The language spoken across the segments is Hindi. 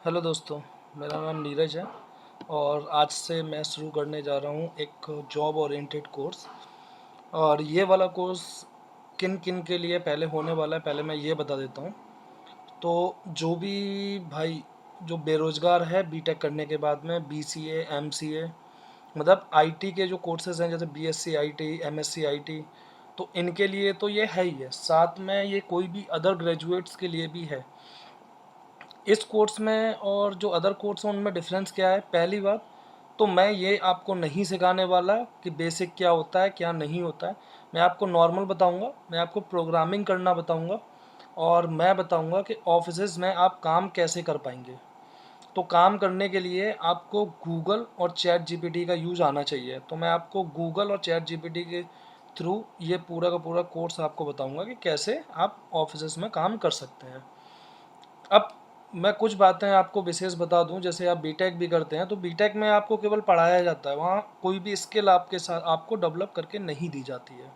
हेलो दोस्तों, मेरा नाम नीरज है और आज से मैं शुरू करने जा रहा हूँ एक जॉब ओरिएंटेड कोर्स। और ये वाला कोर्स किन किन के लिए पहले होने वाला है, पहले मैं ये बता देता हूँ। तो जो भी भाई जो बेरोज़गार है बीटेक करने के बाद में बीसीए, एमसीए, मतलब आईटी के जो कोर्सेज़ हैं जैसे बीएससी आईटी, एमएससी आईटी, तो इनके लिए तो ये है ही है। साथ में ये कोई भी अदर ग्रेजुएट्स के लिए भी है। इस कोर्स में और जो अदर कोर्स हैं उनमें डिफरेंस क्या है? पहली बात तो मैं ये आपको नहीं सिखाने वाला कि बेसिक क्या होता है क्या नहीं होता है। मैं आपको नॉर्मल बताऊंगा, मैं आपको प्रोग्रामिंग करना बताऊंगा और मैं बताऊंगा कि ऑफिसेज में आप काम कैसे कर पाएंगे। तो काम करने के लिए आपको गूगल और चैट जीपीटी का यूज़ आना चाहिए। तो मैं आपको गूगल और चैट जीपीटी के थ्रू ये पूरा का पूरा कोर्स आपको बताऊंगा कि कैसे आप ऑफिसेज में काम कर सकते हैं। अब मैं कुछ बातें आपको विशेष बता दूं, जैसे आप बीटेक भी करते हैं तो बीटेक में आपको केवल पढ़ाया जाता है, वहाँ कोई भी स्किल आपके साथ आपको डेवलप करके नहीं दी जाती है।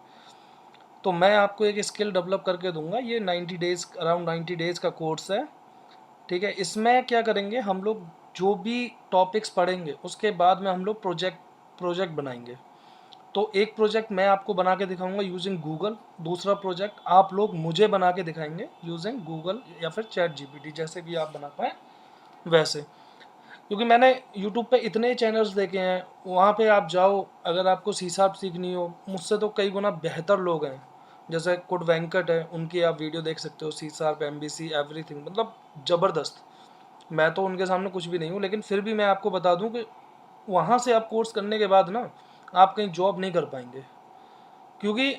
तो मैं आपको एक स्किल डेवलप करके दूंगा। ये 90 डेज़, अराउंड 90 डेज़ का कोर्स है। ठीक है, इसमें क्या करेंगे हम लोग, जो भी टॉपिक्स पढ़ेंगे उसके बाद में हम लोग प्रोजेक्ट बनाएंगे। तो एक प्रोजेक्ट मैं आपको बना के दिखाऊंगा यूजिंग गूगल, दूसरा प्रोजेक्ट आप लोग मुझे बना के दिखाएंगे यूजिंग गूगल या फिर चैट जीपीटी, जैसे भी आप बना पाएँ वैसे। क्योंकि मैंने यूट्यूब पे इतने चैनल्स देखे हैं, वहाँ पे आप जाओ, अगर आपको सी शार्प सीखनी हो, मुझसे तो कई गुना बेहतर लोग हैं। जैसे कुड वेंकट है, उनकी आप वीडियो देख सकते हो, सी शार्प, एमबीसी, एवरीथिंग, मतलब ज़बरदस्त। मैं तो उनके सामने कुछ भी नहीं हूँ, लेकिन फिर भी मैं आपको बता दूँ कि वहाँ से आप कोर्स करने के बाद ना आप कहीं जॉब नहीं कर पाएंगे। क्योंकि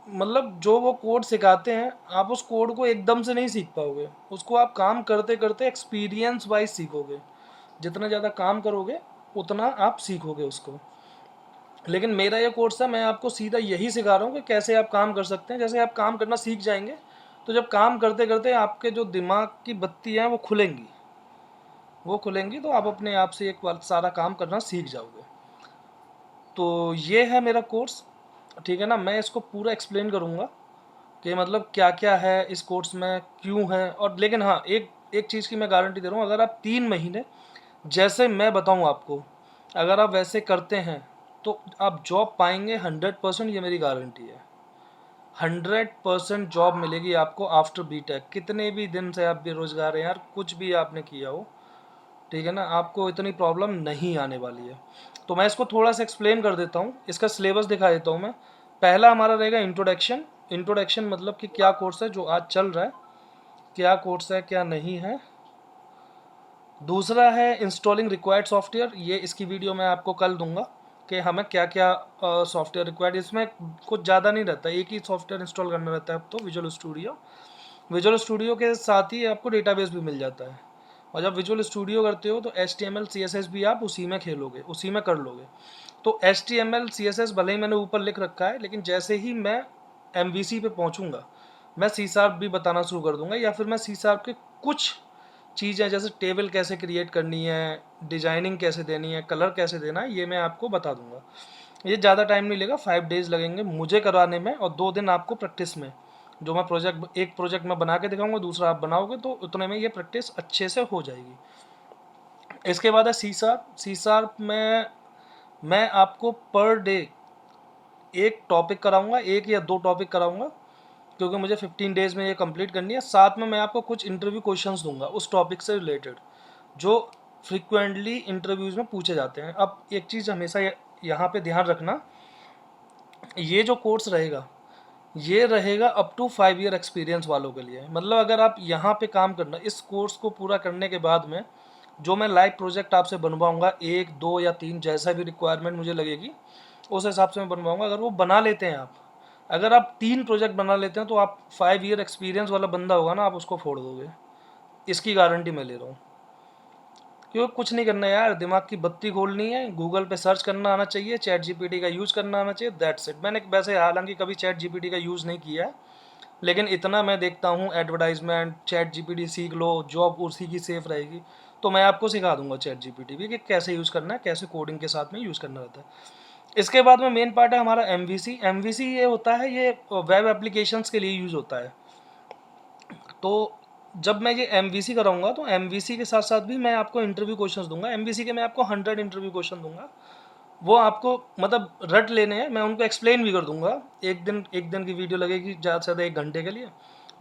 मतलब जो वो कोड सिखाते हैं आप उस कोड को एकदम से नहीं सीख पाओगे, उसको आप काम करते करते एक्सपीरियंस वाइज सीखोगे। जितना ज़्यादा काम करोगे उतना आप सीखोगे उसको। लेकिन मेरा ये कोर्स है, मैं आपको सीधा यही सिखा रहा हूँ कि कैसे आप काम कर सकते हैं। जैसे आप काम करना सीख जाएंगे तो जब काम करते करते आपके जो दिमाग की बत्ती हैं वो खुलेंगी तो आप अपने आप से एक बार सारा काम करना सीख जाओगे। तो ये है मेरा कोर्स। ठीक है ना, मैं इसको पूरा एक्सप्लेन करूँगा कि मतलब क्या क्या है इस कोर्स में, क्यों है। और लेकिन हाँ, एक एक चीज़ की मैं गारंटी दे रहा हूँ, अगर आप 3 महीने जैसे मैं बताऊँ आपको, अगर आप वैसे करते हैं तो आप जॉब पाएंगे 100%, ये मेरी गारंटी है। 100% जॉब मिलेगी आपको आफ्टर बीटेक। कितने भी दिन से आप बेरोजगार हैं यार, कुछ भी आपने किया हो, ठीक है ना, आपको इतनी प्रॉब्लम नहीं आने वाली है। तो मैं इसको थोड़ा सा एक्सप्लेन कर देता हूँ, इसका सिलेबस दिखा देता हूँ मैं। पहला हमारा रहेगा इंट्रोडक्शन। इंट्रोडक्शन मतलब कि क्या कोर्स है जो आज चल रहा है, क्या कोर्स है क्या नहीं है। दूसरा है इंस्टॉलिंग रिक्वायर्ड सॉफ्टवेयर, ये इसकी वीडियो मैं आपको कल दूंगा कि हमें क्या क्या सॉफ्टवेयर रिक्वायर्ड। इसमें कुछ ज़्यादा नहीं रहता, एक ही सॉफ्टवेयर इंस्टॉल करना रहता है अब तो, विजुअल स्टूडियो। विजुअल स्टूडियो के साथ ही आपको डेटाबेस भी मिल जाता है। और जब विजुअल स्टूडियो करते हो तो HTML CSS भी आप उसी में खेलोगे, उसी में कर लोगे। तो HTML CSS भले ही मैंने ऊपर लिख रखा है, लेकिन जैसे ही मैं MVC पे पहुंचूंगा मैं सी शार्प भी बताना शुरू कर दूंगा, या फिर मैं सी शार्प के कुछ चीज़ें जैसे टेबल कैसे क्रिएट करनी है, डिजाइनिंग कैसे देनी है, कलर कैसे देना है, ये मैं आपको बता दूंगा। ये ज़्यादा टाइम नहीं लेगा, 5 डेज़ लगेंगे मुझे कराने में और 2 दिन आपको प्रैक्टिस में। जो मैं प्रोजेक्ट, एक प्रोजेक्ट मैं बना के दिखाऊंगा, दूसरा आप बनाओगे, तो उतने में ये प्रैक्टिस अच्छे से हो जाएगी। इसके बाद है सी शार्प। सी शार्प में मैं आपको पर डे एक टॉपिक कराऊंगा, एक या 2 टॉपिक कराऊंगा, क्योंकि मुझे 15 डेज़ में ये कंप्लीट करनी है। साथ में मैं आपको कुछ इंटरव्यू क्वेश्चंस दूंगा उस टॉपिक से रिलेटेड, जो फ्रिक्वेंटली इंटरव्यूज़ में पूछे जाते हैं। अब एक चीज़ हमेशा यहाँ पे ध्यान रखना, ये जो कोर्स रहेगा ये रहेगा अप टू 5 ईयर एक्सपीरियंस वालों के लिए। मतलब अगर आप यहाँ पे काम करना, इस कोर्स को पूरा करने के बाद में जो मैं लाइव प्रोजेक्ट आपसे बनवाऊँगा, 1, 2 या 3 जैसा भी रिक्वायरमेंट मुझे लगेगी उस हिसाब से मैं बनवाऊँगा। अगर वो बना लेते हैं आप, अगर आप 3 प्रोजेक्ट बना लेते हैं तो आप 5 ईयर एक्सपीरियंस वाला बंदा होगा ना, आप उसको फोड़ दोगे, इसकी गारंटी मैं ले रहा हूँ। क्योंकि कुछ नहीं करना यार, दिमाग की बत्ती खोलनी है, गूगल पे सर्च करना आना चाहिए, चैट जीपीटी का यूज़ करना आना चाहिए, दैट्स इट। मैंने वैसे हालांकि कभी चैट जीपीटी का यूज़ नहीं किया है, लेकिन इतना मैं देखता हूँ एडवर्टाइजमेंट, चैट जीपीटी सीख लो, जॉब उसी की सेफ रहेगी। तो मैं आपको सिखा दूंगा चैट जीपीटी भी कि कैसे यूज़ करना है, कैसे कोडिंग के साथ में यूज़ करना रहता है। इसके बाद में मेन पार्ट है हमारा MVC। MVC ये होता है, ये वेब एप्लीकेशंस के लिए यूज़ होता है। तो जब मैं ये एमवीसी कराऊंगा तो एमवीसी के साथ साथ भी मैं आपको इंटरव्यू क्वेश्चंस दूंगा। एमवीसी के मैं आपको 100 इंटरव्यू क्वेश्चन दूंगा, वो आपको मतलब रट लेने हैं, मैं उनको एक्सप्लेन भी कर दूंगा। एक दिन की वीडियो लगेगी ज़्यादा से ज़्यादा 1 घंटे के लिए,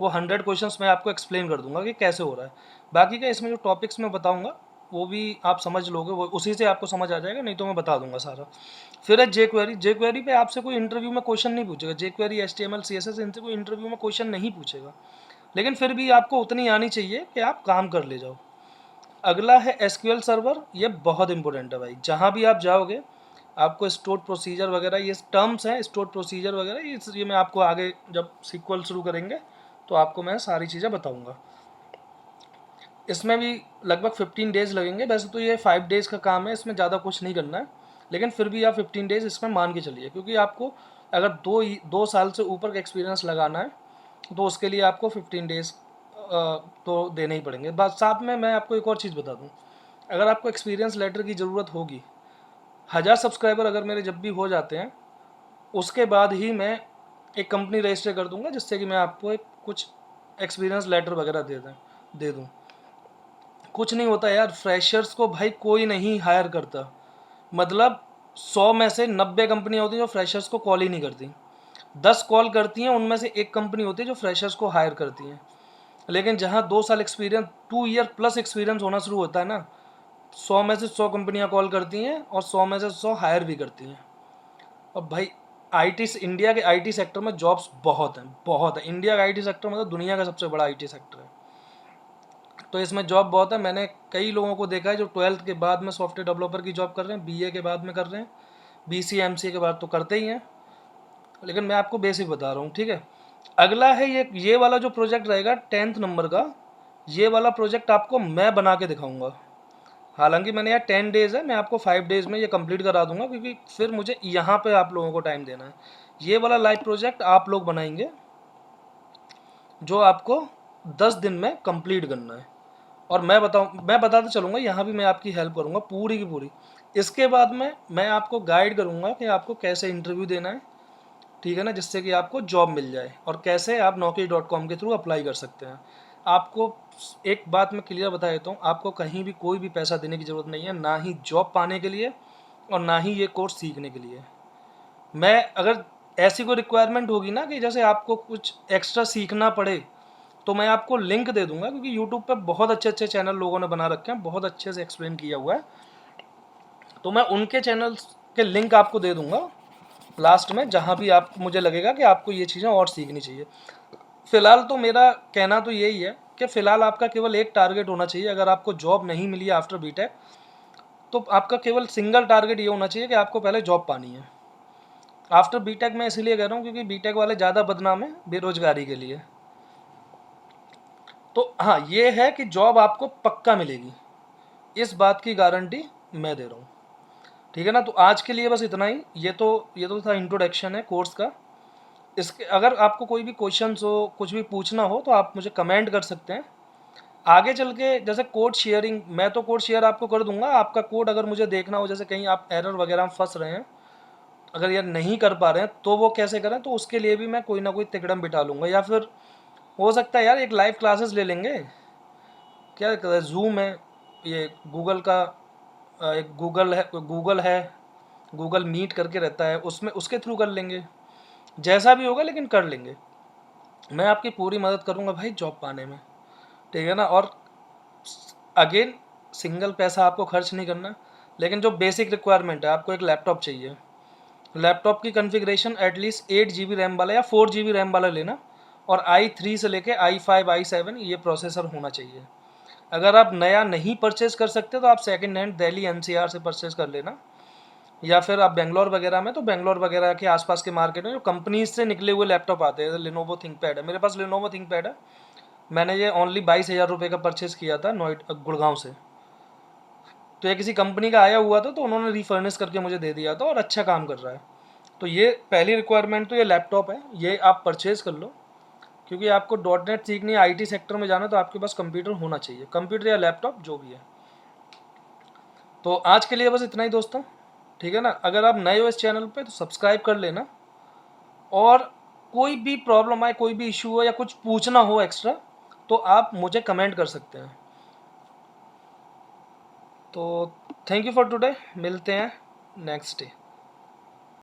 वो 100 क्वेश्चंस मैं आपको एक्सप्लेन कर दूंगा कि कैसे हो रहा है। बाकी का इसमें जो टॉपिक्स मैं बताऊंगा वो भी आप समझ लोगे, वो उसी से आपको समझ आ जाएगा, नहीं तो मैं बता दूंगा सारा। फिर है जे क्वेरी। जे क्वेरी पे आपसे कोई इंटरव्यू में क्वेश्चन नहीं पूछेगा। जे क्वेरी, HTML, CSS, इनसे कोई इंटरव्यू में क्वेश्चन नहीं पूछेगा, लेकिन फिर भी आपको उतनी आनी चाहिए कि आप काम कर ले जाओ। अगला है एसक्यूएल सर्वर। ये बहुत इंपॉर्टेंट है भाई, जहाँ भी आप जाओगे आपको स्टोर प्रोसीजर वगैरह, ये टर्म्स हैं स्टोर प्रोसीजर वगैरह, ये मैं आपको आगे जब सीक्वल शुरू करेंगे तो आपको मैं सारी चीज़ें बताऊंगा। इसमें भी लगभग 15 डेज़ लगेंगे। वैसे तो ये 5 डेज़ का काम है, इसमें ज़्यादा कुछ नहीं करना है, लेकिन फिर भी आप 15 डेज़ इसमें मान के चलिए, क्योंकि आपको अगर 2 साल से ऊपर का एक्सपीरियंस लगाना है तो उसके लिए आपको 15 डेज़ तो देने ही पड़ेंगे। बस साथ में मैं आपको एक और चीज़ बता दूँ, अगर आपको एक्सपीरियंस लेटर की ज़रूरत होगी, 1000 सब्सक्राइबर अगर मेरे जब भी हो जाते हैं, उसके बाद ही मैं एक कंपनी रजिस्टर कर दूंगा, जिससे कि मैं आपको एक कुछ एक्सपीरियंस लेटर वगैरह दे दूँ। कुछ नहीं होता यार, फ्रेशर्स को भाई कोई नहीं हायर करता। मतलब 100 में से 90 कंपनियाँ होती हैं जो फ्रेशर्स को कॉल ही नहीं करती। 10 कॉल करती हैं, उनमें से एक कंपनी होती है जो फ्रेशर्स को हायर करती हैं। लेकिन जहाँ 2 साल एक्सपीरियंस, 2 ईयर प्लस एक्सपीरियंस होना शुरू होता है ना, 100 में से 100 कंपनियाँ कॉल करती हैं और 100 में से 100 हायर भी करती हैं। अब भाई इंडिया के आईटी सेक्टर में जॉब्स बहुत हैं, बहुत है। इंडिया का आईटी सेक्टर मतलब दुनिया का सबसे बड़ा आईटी सेक्टर है, तो इसमें जॉब बहुत है। मैंने कई लोगों को देखा है जो 12th के बाद में सॉफ्टवेयर डेवलपर की जॉब कर रहे हैं, बीए के बाद में कर रहे हैं, बीसीए एमसीए के बाद तो करते ही हैं, लेकिन मैं आपको बेसिक बता रहा हूँ, ठीक है। अगला है ये वाला जो प्रोजेक्ट रहेगा 10th नंबर का, ये वाला प्रोजेक्ट आपको मैं बना के दिखाऊंगा। हालांकि मैंने यार 10 डेज़ है, मैं आपको 5 डेज़ में ये कंप्लीट करा दूंगा, क्योंकि फिर मुझे यहाँ पे आप लोगों को टाइम देना है। ये वाला लाइव प्रोजेक्ट आप लोग बनाएंगे, जो आपको 10 दिन में कंप्लीट करना है। और मैं बताते चलूँगा, यहाँ भी मैं आपकी हेल्प करूँगा पूरी की पूरी। इसके बाद में मैं आपको गाइड करूँगा कि आपको कैसे इंटरव्यू देना है, ठीक है ना, जिससे कि आपको जॉब मिल जाए, और कैसे आप naukri.com के थ्रू अप्लाई कर सकते हैं। आपको एक बात मैं क्लियर बता देता हूँ, आपको कहीं भी कोई भी पैसा देने की ज़रूरत नहीं है, ना ही जॉब पाने के लिए और ना ही ये कोर्स सीखने के लिए। मैं अगर ऐसी कोई रिक्वायरमेंट होगी ना कि जैसे आपको कुछ एक्स्ट्रा सीखना पड़े, तो मैं आपको लिंक दे दूंगा, क्योंकि यूट्यूब पे बहुत अच्छे अच्छे चैनल लोगों ने बना रखे हैं, बहुत अच्छे से एक्सप्लेन किया हुआ है, तो मैं उनके चैनल के लिंक आपको दे दूंगा लास्ट में, जहाँ भी आप मुझे लगेगा कि आपको ये चीज़ें और सीखनी चाहिए। फिलहाल तो मेरा कहना तो यही है कि फ़िलहाल आपका केवल एक टारगेट होना चाहिए। अगर आपको जॉब नहीं मिली आफ्टर बीटेक, तो आपका केवल सिंगल टारगेट ये होना चाहिए कि आपको पहले जॉब पानी है। आफ्टर बीटेक मैं इसीलिए कह रहा हूँ क्योंकि बीटेक वाले ज़्यादा बदनाम है बेरोजगारी के लिए। तो हाँ, ये है कि जॉब आपको पक्का मिलेगी, इस बात की गारंटी मैं दे रहा हूँ, ठीक है ना। तो आज के लिए बस इतना ही। ये तो था इंट्रोडक्शन है कोर्स का। इसके अगर आपको कोई भी क्वेश्चंस हो, कुछ भी पूछना हो, तो आप मुझे कमेंट कर सकते हैं। आगे चल के जैसे कोड शेयरिंग, मैं तो कोड शेयर आपको कर दूंगा। आपका कोड अगर मुझे देखना हो, जैसे कहीं आप एरर वगैरह में फंस रहे हैं, अगर यार नहीं कर पा रहे हैं, तो वो कैसे करें, तो उसके लिए भी मैं कोई ना कोई तिकड़म बिठा लूँगा। या फिर हो सकता है यार एक लाइव क्लासेस ले लेंगे, क्या कहते हैं, जूम है, ये गूगल का एक गूगल है, गूगल मीट करके रहता है, उसमें उसके थ्रू कर लेंगे, जैसा भी होगा, लेकिन कर लेंगे। मैं आपकी पूरी मदद करूँगा भाई जॉब पाने में, ठीक है ना। और अगेन, सिंगल पैसा आपको खर्च नहीं करना, लेकिन जो बेसिक रिक्वायरमेंट है, आपको एक लैपटॉप चाहिए। लैपटॉप की कॉन्फ़िगरेशन एटलीस्ट 8 GB रैम वाला या 4 GB रैम वाला लेना, और i3 से लेके i5 i7 ये प्रोसेसर होना चाहिए। अगर आप नया नहीं परचेज़ कर सकते तो आप सेकंड हैंड दिल्ली NCR से परचेज़ कर लेना, या फिर आप बेंगलोर वगैरह में, तो बेंगलोर वगैरह के आसपास के मार्केट में जो कंपनीज से निकले हुए लैपटॉप आते हैं, लिनोवो थिंकपैड है, मेरे पास लिनोवो थिंकपैड है। मैंने ये ओनली 22,000 रुपये का परचेज़ किया था गुड़गांव से। तो ये किसी कंपनी का आया हुआ था, तो उन्होंने रिफर्निश करके मुझे दे दिया था, और अच्छा काम कर रहा है। तो ये पहली रिक्वायरमेंट तो ये लैपटॉप है, ये आप परचेज़ कर लो, क्योंकि आपको .NET सीखनी है, IT सेक्टर में जाना, तो आपके पास कंप्यूटर होना चाहिए, कंप्यूटर या लैपटॉप जो भी है। तो आज के लिए बस इतना ही दोस्तों, ठीक है ना। अगर आप नए हो इस चैनल पे तो सब्सक्राइब कर लेना, और कोई भी प्रॉब्लम आए, कोई भी इशू हो, या कुछ पूछना हो एक्स्ट्रा, तो तो आप मुझे कमेंट कर सकते हैं। तो थैंक यू फॉर टुडे, मिलते हैं नेक्स्ट डे।